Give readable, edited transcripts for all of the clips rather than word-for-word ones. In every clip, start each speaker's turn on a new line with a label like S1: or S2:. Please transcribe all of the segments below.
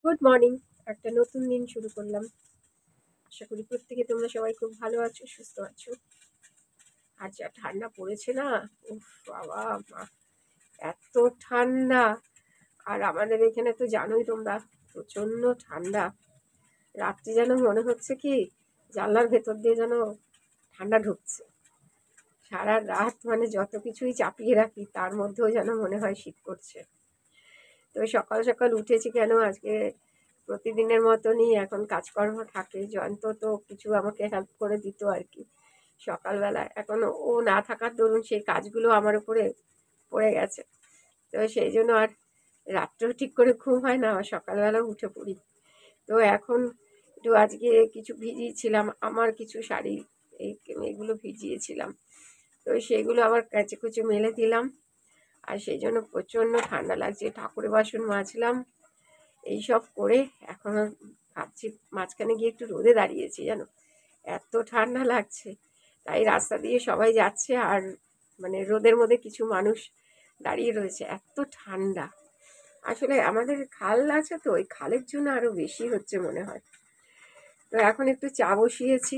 S1: Good morning. একটা নতুন দিন শুরু করলাম। আশা করি প্রত্যেকে তোমরা সবাই খুব ভালো আছো, সুস্থ আছো। আর যা ঠান্ডা পড়েছে না, উফ বাবা, এত ঠান্ডা! আর আমাদের এখানে তো জানোই তোমরা, প্রচন্ড ঠান্ডা। রাত্রি যেন মনে হচ্ছে কি জানলার ভেতর দিয়ে যেন ঠান্ডা ঢুকছে। সারা রাত মানে যত কিছুই চাপিয়ে রাখি তার মধ্যেও যেন মনে হয় শীত করছে। তো সকাল সকাল উঠেছি কেন আজকে, প্রতিদিনের মতনই এখন কাজকর্ম থাকে। জয়ন্ত তো কিছু আমাকে হেল্প করে দিত আর কি সকালবেলা। এখন ও না থাকার দরুন সেই কাজগুলো আমার উপরে পড়ে গেছে। তো সেই জন্য আর রাত্রেও ঠিক করে ঘুম হয় না, সকালবেলা উঠে পড়ি। তো এখন একটু আজকে কিছু ভিজিয়েছিলাম, আমার কিছু শাড়ি এইগুলো ভিজিয়েছিলাম। তো সেগুলো আবার কাচে কুচে মেলে দিলাম। আর সেই জন্য প্রচণ্ড ঠান্ডা লাগছে। ঠাকুরের বাসন মাজলাম, এইসব করে এখন ভাবছি মাঝখানে গিয়ে একটু রোদে দাঁড়িয়েছি, জানো এত ঠান্ডা লাগছে। তাই রাস্তা দিয়ে সবাই যাচ্ছে, আর মানে রোদের মধ্যে কিছু মানুষ দাঁড়িয়ে রয়েছে, এত ঠান্ডা। আসলে আমাদের খাল আছে তো, ওই খালের জন্য আরো বেশি হচ্ছে মনে হয়। তো এখন একটু চা বসিয়েছি।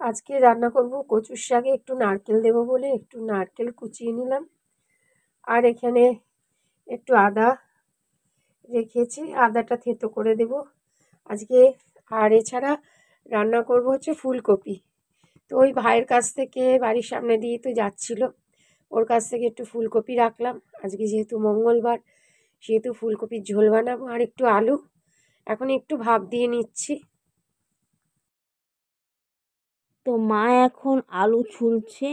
S1: আজকে রান্না করব কচুর শাকে একটু নারকেল দেবো বলে একটু নারকেল কুচিয়ে নিলাম। আর এখানে একটু আদা রেখেছি, আদাটা থেতো করে দেব আজকে। আর এছাড়া রান্না করব হচ্ছে ফুলকপি। তো ওই ভাইয়ের কাছ থেকে, বাড়ির সামনে দিয়ে তো যাচ্ছিল, ওর কাছ থেকে একটু ফুলকপি রাখলাম। আজকে যেহেতু মঙ্গলবার, সেহেতু ফুলকপির ঝোল বানাবো। আর একটু আলু এখন একটু ভাপ দিয়ে নিচ্ছি।
S2: তো মা এখন আলু ছুলছে,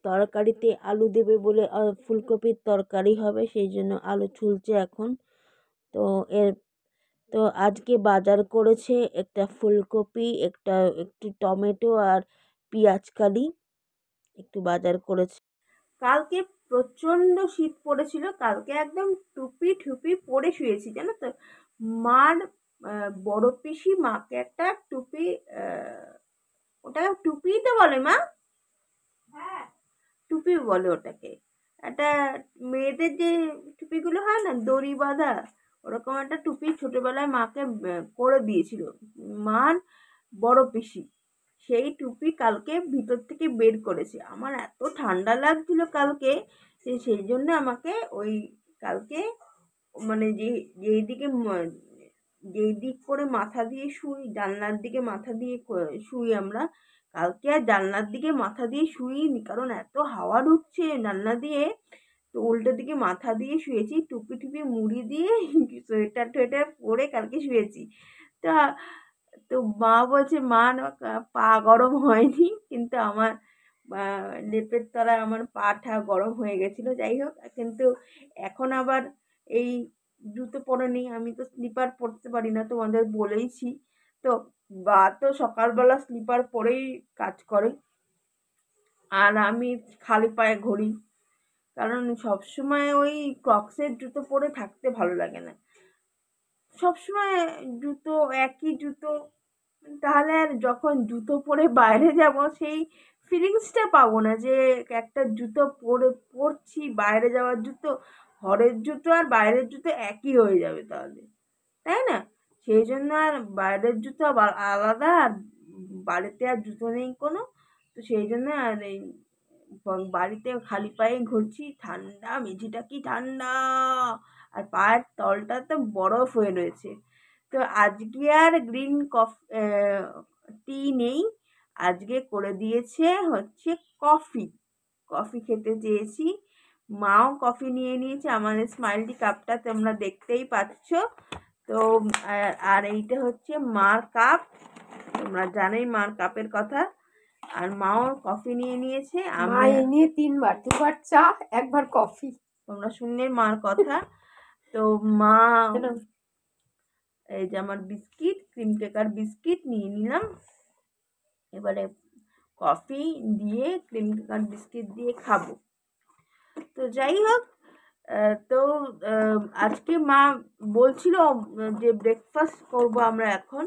S2: তরকারিতে আলু দেবে বলে, ফুলকপির তরকারি হবে সেই জন্য আলু ছুলছে এখন। তো এর তো আজকে বাজার করেছে একটা ফুলকপি, একটু টমেটো আর পেঁয়াজ কালি একটু বাজার করেছে। কালকে প্রচণ্ড শীত পড়েছিল, কালকে একদম টুপি ঠুপি পরে শুয়েছি জানো তো। মার বড় পিসি মাকে একটা টুপি, ওটা টুপিই তো বলে মা, টুপি বলে ওটাকে। একটা মেয়েদের যে টুপিগুলো হয় না দড়ি বাঁধা, ওরকম একটা টুপি ছোটবেলায় মাকে করে দিয়েছিল মার বড় পিসি। সেই টুপি কালকে ভিতর থেকে বের করেছে। আমার এত ঠান্ডা লাগছিল কালকে, সেই জন্য আমাকে ওই কালকে মানে যেই দিকে যেই দিক করে মাথা দিয়ে শুই, জানলার দিকে মাথা দিয়ে শুই আমরা। কালকে আর জানলার দিকে মাথা দিয়ে শুইনি, কারণ এত হাওয়া ঢুকছে জানলা দিয়ে। তো উল্টো দিকে মাথা দিয়ে শুয়েছি, টুপি টুপি মুড়ি দিয়ে সোয়েটার টোয়েটার পরে কালকে শুয়েছি। তা তো মা বলছে মা না পা গরম হয়নি, কিন্তু আমার লেপের তলায় আমার পাটা গরম হয়ে গেছিলো। যাই হোক, কিন্তু এখন আবার এই জুতো পরে নেই, আমি তো স্লিপার পরতে পারি না, তোমাদের বলেইছি তো। বা তো সকালবেলা স্লিপার পরেই কাজ করে, আর আমি খালি পায়ে ঘুরি, কারণ সবসময় ওই ক্রক্সের জুতো পরে থাকতে ভালো লাগে না। সবসময় জুতো, একই জুতো, তাহলে আর যখন জুতো পরে বাইরে যাব সেই ফিলিংসটা পাবো না, যে একটা জুতো পরছি বাইরে যাওয়ার জুতো, ঘরের জুতো আর বাইরের জুতো একই হয়ে যাবে তাহলে, তাই না? সেই জন্য আর বাইরের জুতো আবার আলাদা, আর বাড়িতে আর জুতো নেই কোনো। তো সেই জন্য আর এই বাড়িতে খালি পায়ে ঘুরছি, ঠান্ডা, মেঝেটা কি ঠান্ডা, আর পায়ের তলটা তো বরফ হয়ে রয়েছে। তো আজকে আর গ্রিন টি নেই, আজকে করে দিয়েছে হচ্ছে কফি। কফি খেতে চেয়েছি, মাও কফি নিয়ে নিয়েছে। আমাদের স্মাইলি কাপটা তোমরা দেখতেই পাচ্ছ। তো আর এইটা হচ্ছে মার কাপ, তোমরা জানোই মার কাপের কথা। আর মাও কফি নিয়ে নিয়েছে,
S1: মা এই নিয়ে 3বার, 2বার চা, 1বার কফি।
S2: তোমরা শুনলে মার কথা। তো মা
S1: জানো,
S2: এই যে আমার বিস্কিট, ক্রিম কেকার বিস্কিট নিয়ে নিলাম, এবারে কফি দিয়ে ক্রিম কেকার বিস্কিট দিয়ে খাবো। তো যাই হোক, তো আজকে মা বলছিল যে ব্রেকফাস্ট করব আমরা এখন।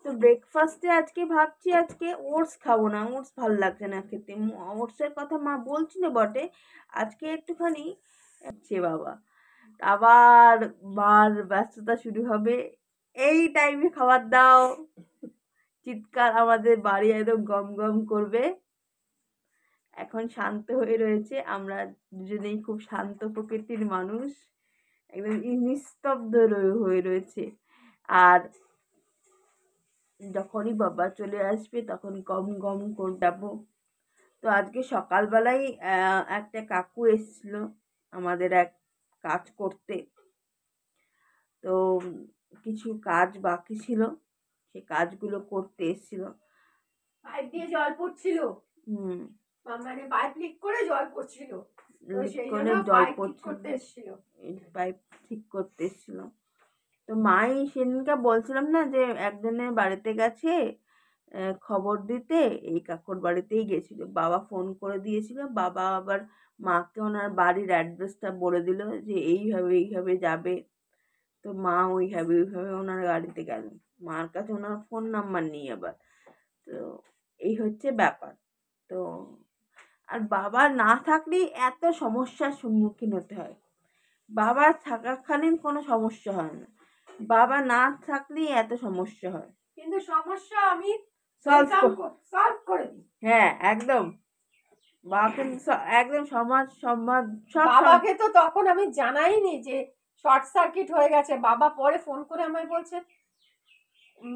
S2: তো ব্রেকফাস্টে আজকে ভাবছি আজকে ওটস খাবো না, ওটস ভালো লাগছে না খেতে। ওটসের কথা মা বলছিল বটে, আজকে একটুখানি বাবা, আবার মার ব্যস্ততা শুরু হবে, এই টাইমে খাবার দাও, চিৎকার, আমাদের বাড়ি একদম গম গম করবে। এখন শান্ত হয়ে রয়েছে, আমরা দুজনেই খুব শান্ত প্রকৃতির মানুষ, একদম নিস্তব্ধ হয়ে রয়েছে। আর যখনই বাবা চলে আসবে তখন গম গম করে যাবো। তো আজকে সকালবেলায় একটা কাকু এসেছিল আমাদের এক কাজ করতে। তো কিছু কাজ বাকি ছিল, সে কাজগুলো করতে এসেছিল।
S1: পাইপ দিয়ে জল পড়ছিল,
S2: হুম,
S1: মানে পাইপ লিক করে জল পড়ছিল, তো সেই
S2: করে
S1: জন্য
S2: জল
S1: পাইপ ঠিক
S2: পড়ছিল,
S1: করতে এসেছিল।
S2: পাইপ ঠিক করতে এসেছিল। তো মাই সেদিনকে বলছিলাম না যে একজনের বাড়িতে গেছে খবর দিতে, এই কাকুর বাড়িতেই গেছিল। বাবা ফোন করে দিয়েছিল, বাবা আবার মাকে ওনার বাড়ির অ্যাড্রেসটা বলে দিল যে এইভাবে এইভাবে যাবে। তো মা ওইভাবে ওইভাবে ওনার গাড়িতে গেল, মার কাছে ওনার ফোন নাম্বার নেই আবার। তো এই হচ্ছে ব্যাপার। তো আর বাবা না থাকলেই এত সমস্যার সম্মুখীন হতে হয়, বাবা থাকাকালীন কোনো সমস্যা হয় না, বাবা না থাকলেই এত সমস্যা হয়।
S1: কিন্তু সমস্যা আমি
S2: সলভ
S1: করে দিই।
S2: হ্যাঁ একদম, বাবাকে একদম সমাজ সমাজ সব
S1: বাবাকে তো তখন আমি জানাইনি যে শর্ট সার্কিট হয়ে গেছে। বাবা পরে ফোন করে আমায় বলছে,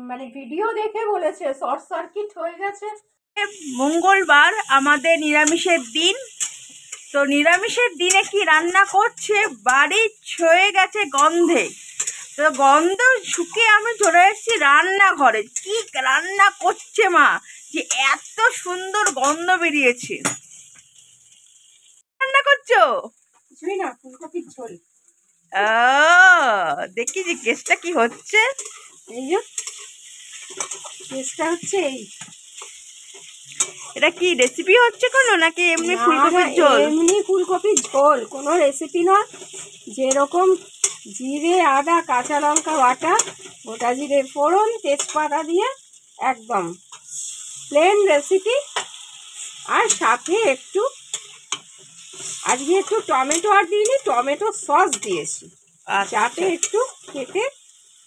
S1: মানে ভিডিও দেখে বলেছে শর্ট সার্কিট হয়ে গেছে।
S2: মঙ্গলবার আমাদের নিরামিষের দিন। তো নিরামিষের দিনে কি রান্না করছে, বাড়ি ছয়ে গেছে গন্ধে। তো গন্ধ শুকে আমি চলে এসেছি রান্নাঘরে, কি রান্না করছে মা, যে এত সুন্দর গন্ধ বেরিয়েছে। রান্না করছো?
S1: কিছুই না, ফুলকপির ঝোল।
S2: দেখি যে কেসটা কি হচ্ছে।
S1: এই যে কেসটা হচ্ছে এই।
S2: এটা কি রেসিপি হচ্ছে কোনো, নাকি এমনি ফুলকপির ঝোল?
S1: এমনি ফুলকপির ঝোল, কোনো রেসিপি নয়। যেরকম জিরে আদা কাঁচা লঙ্কা বাটা, গোটা জিরে ফোড়ন, তেজপাতা দিয়ে একদম প্লেন রেসিপি। আর সাথে একটু, আজকে একটু টমেটো আর দিইনি, টমেটো সস দিয়েছি যাতে একটু খেতে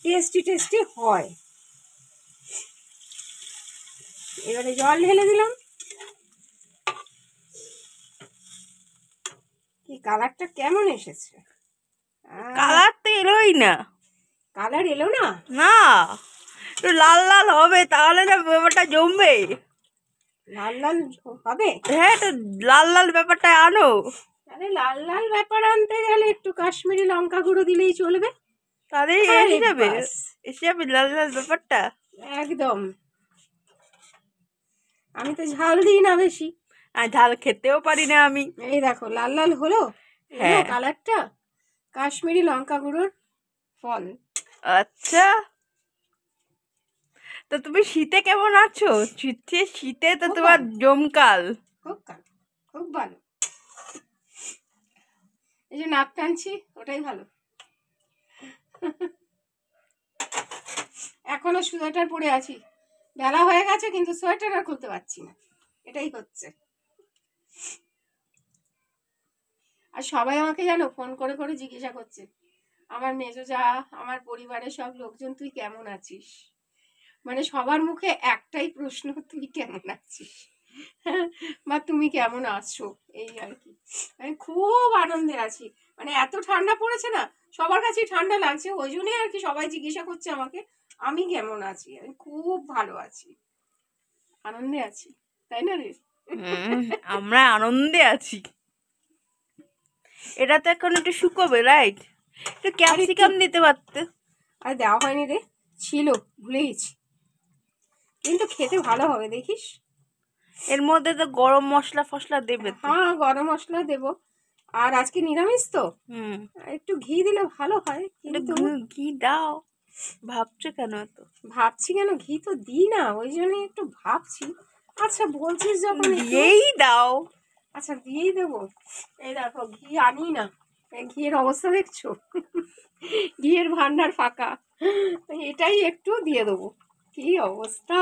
S1: টেস্টি টেস্টি হয়। এবারে জল ঢেলে দিলাম। কি কালারটা কেমন এসেছে?
S2: কালার তো এলোই না।
S1: কালার এলো না?
S2: না, একটু লাল লাল হবে, তাহলে না ব্যাপারটা জমবে।
S1: লাল লাল হবে?
S2: হ্যাঁ, একটু লাল লাল ব্যাপারটা আনো।
S1: তাহলে লাল লাল ব্যাপার আনতে গেলে একটু কাশ্মীরি লঙ্কা গুঁড়ো দিলেই চলবে,
S2: তাহলেই এসে যাবে, এসে যাবে লাল লাল ব্যাপারটা
S1: একদম। আমি তো ঝাল দিই না বেশি,
S2: আর ঝাল খেতেও পারি না আমি।
S1: এই দেখো লাল লাল হলো,
S2: হ্যাঁ
S1: কালারটা কাশ্মীরি লঙ্কা গুঁড়োর ফল।
S2: আচ্ছা, তো তুমি শীতে কেমন আছো? শীতে তো তোমার জমকাল।
S1: খুব ভালো। এই যে নাক টানছি ওটাই ভালো। এখনো সোয়েটার পরে আছি, বেলা হয়ে গেছে কিন্তু সোয়েটার আর খুলতে পারছি না, এটাই হচ্ছে। আর সবাই আমাকে জানো ফোন করে করে জিজ্ঞাসা করছে, আমার মেজো যা, আমার পরিবারের সব লোকজন, তুই কেমন আছিস? মানে সবার মুখে একটাই প্রশ্ন, তুই কেমন আছিস বা তুমি কেমন আছো, এই আর কি। আমি খুব আনন্দে আছি, মানে এত ঠান্ডা পড়েছে না, সবার কাছে ঠান্ডা লাগছে, ওই জন্যই আর কি সবাই জিজ্ঞাসা করছে আমাকে আমি কেমন আছি। আমি খুব ভালো আছি, আনন্দে আছি, তাই না রে?
S2: আমরা আনন্দে আছি। এটা তো এখন একটু শুকোবে, রাইট? একটু ক্যাপসিকাম দিতে পারতে।
S1: আর দেওয়া হয়নি রে, ছিল ভুলে গেছি, কিন্তু খেতে ভালো হবে দেখিস।
S2: এর মধ্যে তো গরম মশলা ফসলা দেবে তো।
S1: হ্যাঁ গরম মশলা দেবো, আর আজকে নিরামিষ তো একটু ঘি দিলে ভালো হয়। কিন্তু
S2: ঘি দাও, ভাবছো কেন? তো
S1: ভাবছি কেন, ঘি তো দিই না, ওই জন্যই একটু ভাবছি। আচ্ছা বলছিস যখন
S2: দিয়েই দাও।
S1: আচ্ছা দিয়েই দেবো। এই দেখো ঘি আনি না, ঘিয়ের অবস্থা দেখছো, ঘিয়ের ভান্ডার ফাঁকা, এটাই একটু দিয়ে দেবো। কি অবস্থা,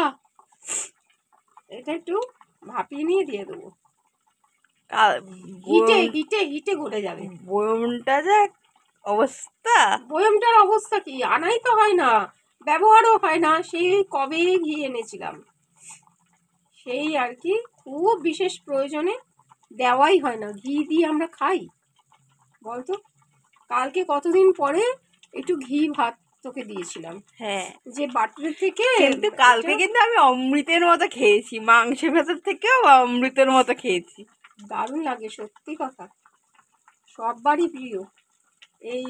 S1: এটা একটু ভাপিয়ে নিয়ে দিয়ে দেবো, হিটে হিটে হিটে গলে যাবে।
S2: বয়মটা যে
S3: অবস্থা।
S1: বয়মটার অবস্থা কি, আনাই তো হয় না, ব্যবহারও হয় না, সেই কবে ঘি এনেছিলাম, সেই আর কি খুব বিশেষ প্রয়োজনে দেওয়াই হয় না। ঘি দিয়ে আমরা খাই বলতো? কালকে কতদিন পরে একটু ঘি ভাত তোকে দিয়েছিলাম,
S3: হ্যাঁ,
S1: যে বাটুরে থেকে।
S3: কিন্তু কালকে কিন্তু আমি অমৃতের মতো খেয়েছি, মাংসের ভেতর থেকেও অমৃতের মতো খেয়েছি।
S1: দারুণ লাগে সত্যি কথা, সববারই প্রিয় এই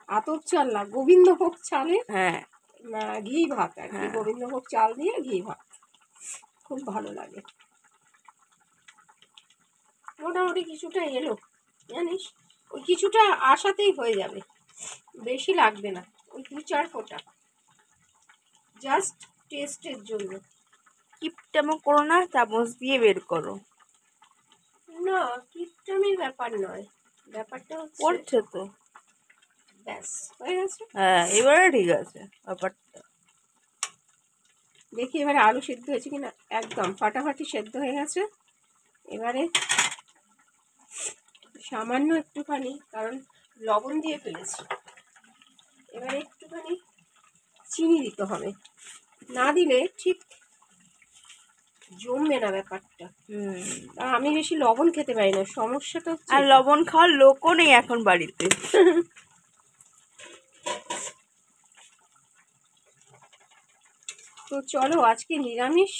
S1: আতপ চাল না, গোবিন্দভোগ চালে
S3: হ্যাঁ
S1: ঘি ভাত আর কি,
S3: হ্যাঁ।
S1: গোবিন্দভোগ চাল দিয়ে ঘি ভাত খুব ভালো লাগে। মোটামুটি কিছুটা এলো জানিস, ওই কিছুটা আসাতেই হয়ে যাবে, বেশি লাগবে না, ওই 2-4 ফোঁটা জাস্ট টেস্টের জন্য।
S3: কিপটামো করো না, চামচ দিয়ে বের করো।
S1: না, কিপটামির ব্যাপার নয়, ব্যাপারটা হচ্ছে
S3: করছে তো।
S1: ব্যাস হয়ে গেছে।
S3: হ্যাঁ, এবারে ঠিক আছে ব্যাপারটা।
S1: দেখি এবারে আলু সেদ্ধ হয়েছে কিনা, একদম ফাটাফাটি সেদ্ধ হয়ে গেছে। এবারে সামান্য একটুখানি, কারণ লবণ দিয়ে ফেলেছি, এবারে একটুখানি চিনি দিতে হবে, না দিলে ঠিক জমবে না ব্যাপারটা। আর আমি বেশি লবণ খেতে পারি না, সমস্যাটা হচ্ছে
S3: আর লবণ খাওয়ার লোকও নেই এখন বাড়িতে।
S1: তো চলো আজকে নিরামিষ,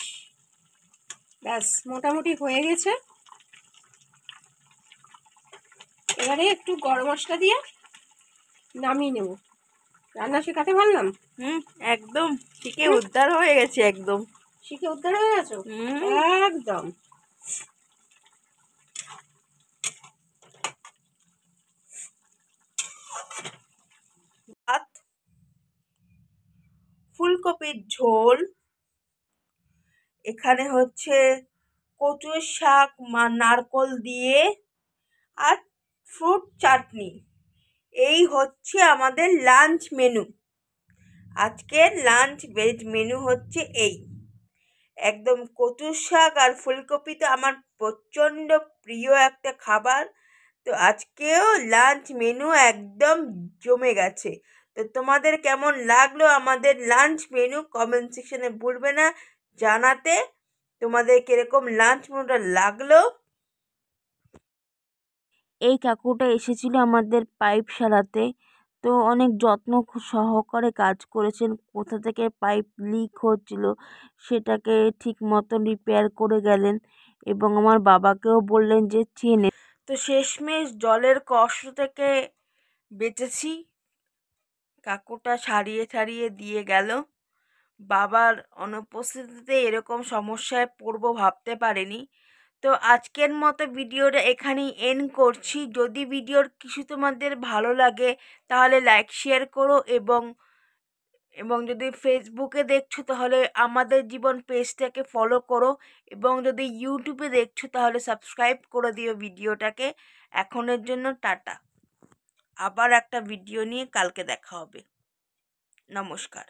S1: ব্যাস মোটামুটি হয়ে গেছে। এবারে একটু গরম মশলা দিয়ে নামিয়ে নেব। রান্না শেখাতে পারলাম।
S3: একদম শিখে উদ্ধার হয়ে গেছে, একদম
S1: শিখে উদ্ধার হয়ে গেছো একদম।
S3: ভাত, ফুলকপির ঝোল, এখানে হচ্ছে কচুর শাক নারকল দিয়ে, আর ফ্রুট চাটনি। এই হচ্ছে আমাদের লাঞ্চ মেনু। আজকের লাঞ্চ ভেজ মেনু হচ্ছে এই। একদম কচুর শাক আর ফুলকপি তো আমার প্রচণ্ড প্রিয় একটা খাবার। তো আজকেও লাঞ্চ মেনু একদম জমে গেছে। তো তোমাদের কেমন লাগলো আমাদের লাঞ্চ মেনু কমেন্ট সেকশনে ভুলবে না জানাতে, তোমাদের কিরকম লাঞ্চ মেনুটা লাগলো।
S2: এই কাকুটা এসেছিল আমাদের পাইপ সারাতে, তো অনেক যত্ন সহকারে কাজ করেছেন। কোথা থেকে পাইপ লিক হচ্ছিল সেটাকে ঠিক মতন রিপেয়ার করে গেলেন, এবং আমার বাবাকেও বললেন যে চেনে।
S3: তো শেষমেশ জলের কষ্ট থেকে বেঁচেছি, কাকুটা সারিয়ে সারিয়ে দিয়ে গেল। বাবার অনুপস্থিতিতে এরকম সমস্যায় পড়বো ভাবতে পারিনি। তো আজকের মতো ভিডিওটা এখানেই এন্ড করছি। যদি ভিডিওর কিছু তোমাদের ভালো লাগে তাহলে লাইক শেয়ার করো, এবং যদি ফেসবুকে দেখছো তাহলে আমাদের জীবন পেজটাকে ফলো করো, এবং যদি ইউটিউবে দেখছো তাহলে সাবস্ক্রাইব করে দিও ভিডিওটাকে। এখনের জন্য টাটা, আবার একটা ভিডিও নিয়ে কালকে দেখা হবে। নমস্কার।